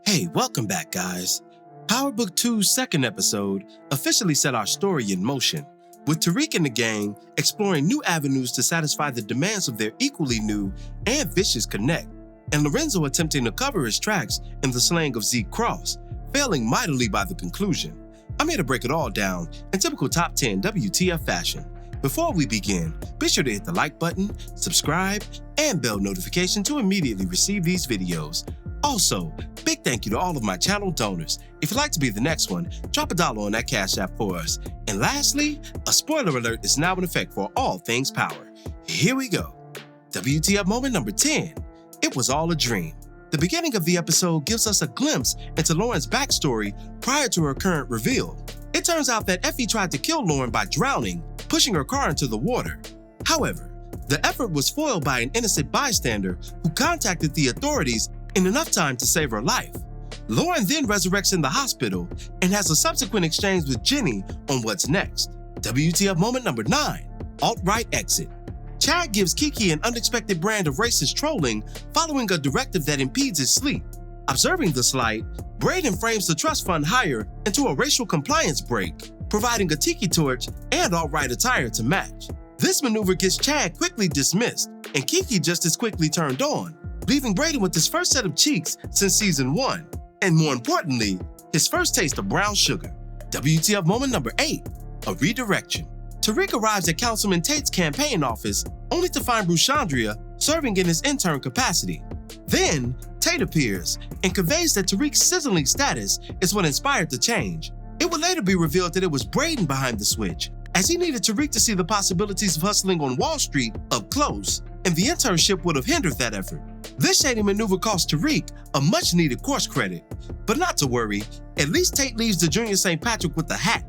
Hey, welcome back, guys. Power Book 2's second episode officially set our story in motion, with Tariq and the gang exploring new avenues to satisfy the demands of their equally new and vicious connect, and Lorenzo attempting to cover his tracks in the slaying of Zeke Cross, failing mightily by the conclusion. I'm here to break it all down in typical Top 10 WTF fashion. Before we begin, be sure to hit the like button, subscribe, and bell notification to immediately receive these videos. Also, big thank you to all of my channel donors. If you'd like to be the next one, drop $1 on that Cash App for us. And lastly, a spoiler alert is now in effect for all things power. Here we go. WTF moment number 10. It was all a dream. The beginning of the episode gives us a glimpse into Lauren's backstory prior to her current reveal. It turns out that Effie tried to kill Lauren by drowning, pushing her car into the water. However, the effort was foiled by an innocent bystander who contacted the authorities in enough time to save her life. Lauren then resurrects in the hospital and has a subsequent exchange with Jenny on what's next. WTF moment number 9, alt-right exit. Chad gives Kiki an unexpected brand of racist trolling following a directive that impedes his sleep. Observing the slight, Braden frames the trust fund hire into a racial compliance break, providing a tiki torch and alt-right attire to match. This maneuver gets Chad quickly dismissed and Kiki just as quickly turned on, leaving Braden with his first set of cheeks since season 1, and more importantly, his first taste of brown sugar. WTF moment number 8, a redirection. Tariq arrives at Councilman Tate's campaign office only to find Bruchandria serving in his intern capacity. Then, Tate appears and conveys that Tariq's sizzling status is what inspired the change. It would later be revealed that it was Braden behind the switch, as he needed Tariq to see the possibilities of hustling on Wall Street up close, and the internship would have hindered that effort. This shady maneuver cost Tariq a much-needed course credit, but not to worry, at least Tate leaves the Junior St. Patrick with a hat.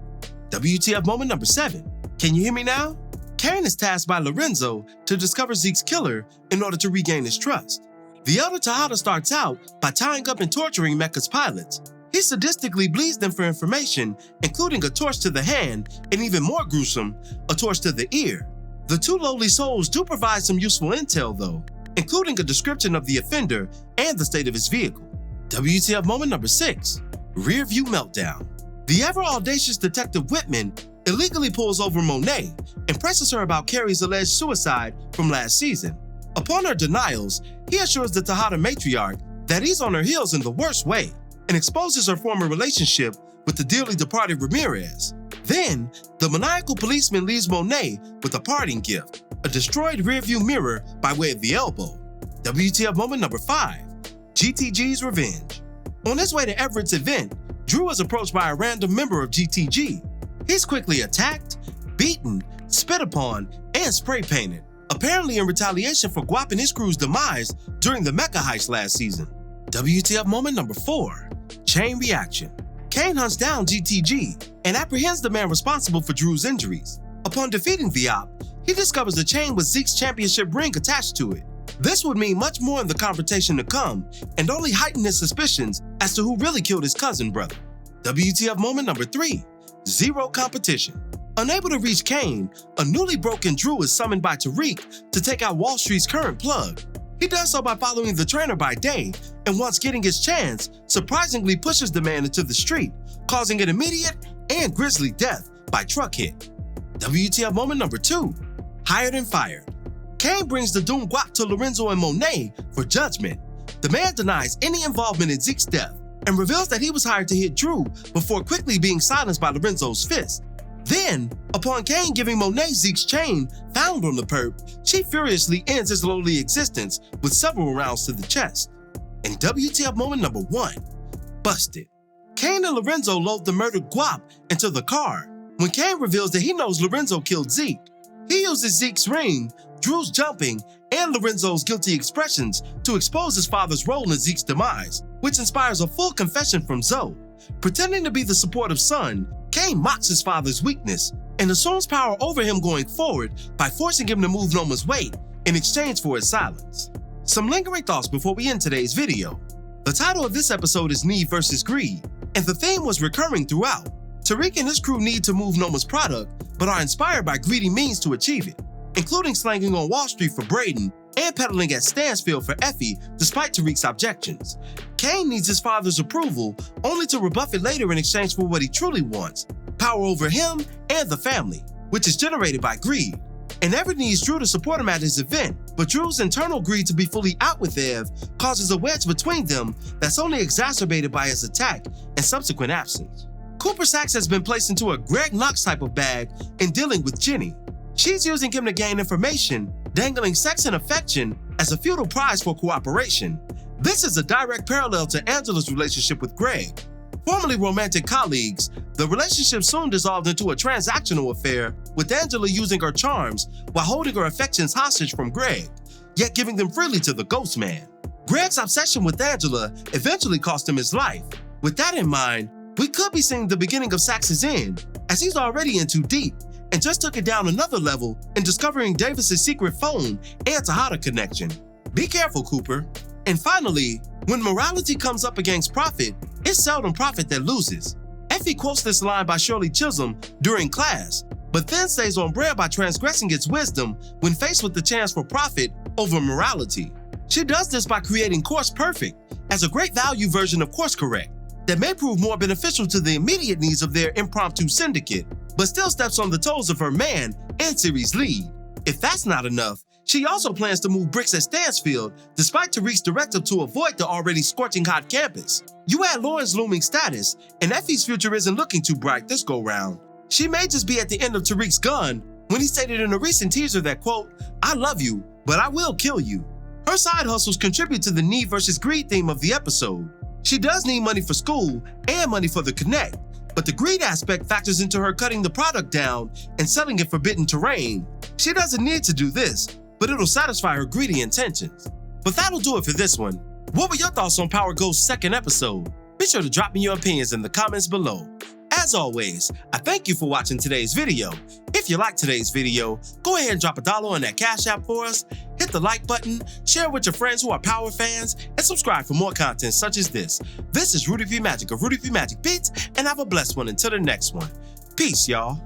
WTF moment number 7. Can you hear me now? Karen is tasked by Lorenzo to discover Zeke's killer in order to regain his trust. The elder Tejada starts out by tying up and torturing Mecha's pilots. He sadistically bleeds them for information, including a torch to the hand, and even more gruesome, a torch to the ear. The two lowly souls do provide some useful intel though, including a description of the offender and the state of his vehicle. WTF moment number 6, rear view meltdown. The ever-audacious Detective Whitman illegally pulls over Monet and presses her about Carrie's alleged suicide from last season. Upon her denials, he assures the Tejada matriarch that he's on her heels in the worst way and exposes her former relationship with the dearly departed Ramirez. Then, the maniacal policeman leaves Monet with a parting gift, a destroyed rearview mirror by way of the elbow. WTF moment number 5, GTG's revenge. On his way to Everett's event, Drew is approached by a random member of GTG. He's quickly attacked, beaten, spit upon, and spray painted, apparently in retaliation for Guap and his crew's demise during the Mecha heist last season. WTF moment number 4, chain reaction. Kane hunts down GTG and apprehends the man responsible for Drew's injuries. Upon defeating the op, he discovers a chain with Zeke's championship ring attached to it. This would mean much more in the confrontation to come and only heighten his suspicions as to who really killed his cousin brother. WTF moment number 3, zero competition. Unable to reach Kane, a newly broken Drew is summoned by Tariq to take out Wall Street's current plug. He does so by following the trainer by day, and once getting his chance, surprisingly pushes the man into the street, causing an immediate and grisly death by truck hit. WTF moment number 2, hired and fired. Kane brings the doomed Guap to Lorenzo and Monet for judgment. The man denies any involvement in Zeke's death and reveals that he was hired to hit Drew before quickly being silenced by Lorenzo's fist. Then, upon Kane giving Monet Zeke's chain found on the perp, she furiously ends his lowly existence with several rounds to the chest. And WTF moment number 1, busted. Kane and Lorenzo load the murdered Guap into the car when Kane reveals that he knows Lorenzo killed Zeke. He uses Zeke's ring, Drew's jumping, and Lorenzo's guilty expressions to expose his father's role in Zeke's demise, which inspires a full confession from Zoe. Pretending to be the supportive son, Kane mocks his father's weakness and assumes power over him going forward by forcing him to move Noma's weight in exchange for his silence. Some lingering thoughts before we end today's video. The title of this episode is Need versus Greed, and the theme was recurring throughout. Tariq and his crew need to move Noma's product, but are inspired by greedy means to achieve it, including slanging on Wall Street for Braden and peddling at Stansfield for Effie despite Tariq's objections. Kane needs his father's approval, only to rebuff it later in exchange for what he truly wants: power over him and the family, which is generated by greed. And Everett needs Drew to support him at his event, but Drew's internal greed to be fully out with Ev causes a wedge between them that's only exacerbated by his attack and subsequent absence. Cooper Saxe has been placed into a Greg Knox type of bag in dealing with Jenny. She's using him to gain information, dangling sex and affection as a futile prize for cooperation. This is a direct parallel to Angela's relationship with Greg. Formerly romantic colleagues, the relationship soon dissolved into a transactional affair, with Angela using her charms while holding her affections hostage from Greg, yet giving them freely to the ghost man. Greg's obsession with Angela eventually cost him his life. With that in mind, we could be seeing the beginning of Saxe's end, as he's already in too deep and just took it down another level in discovering Davis's secret phone and Tejada connection. Be careful, Cooper. And finally, when morality comes up against profit, it's seldom profit that loses. Effie quotes this line by Shirley Chisholm during class, but then stays on brand by transgressing its wisdom when faced with the chance for profit over morality. She does this by creating Course Perfect as a great value version of Course Correct that may prove more beneficial to the immediate needs of their impromptu syndicate, but still steps on the toes of her man and series lead. If that's not enough, she also plans to move bricks at Stansfield despite Tariq's directive to avoid the already scorching hot campus. You add Lauren's looming status, and Effie's future isn't looking too bright this go-round. She may just be at the end of Tariq's gun when he stated in a recent teaser that, quote, "I love you, but I will kill you." Her side hustles contribute to the need versus greed theme of the episode. She does need money for school and money for the Connect, but the greed aspect factors into her cutting the product down and selling it forbidden terrain. She doesn't need to do this, but it'll satisfy her greedy intentions. But that'll do it for this one. What were your thoughts on Power Ghost's second episode? Be sure to drop me your opinions in the comments below. As always, I thank you for watching today's video. If you liked today's video, go ahead and drop $1 on that Cash App for us, hit the like button, share it with your friends who are Power fans, and subscribe for more content such as this. This is Rudy P. Magic of Rudy P. Magic Beats, and have a blessed one until the next one. Peace, y'all.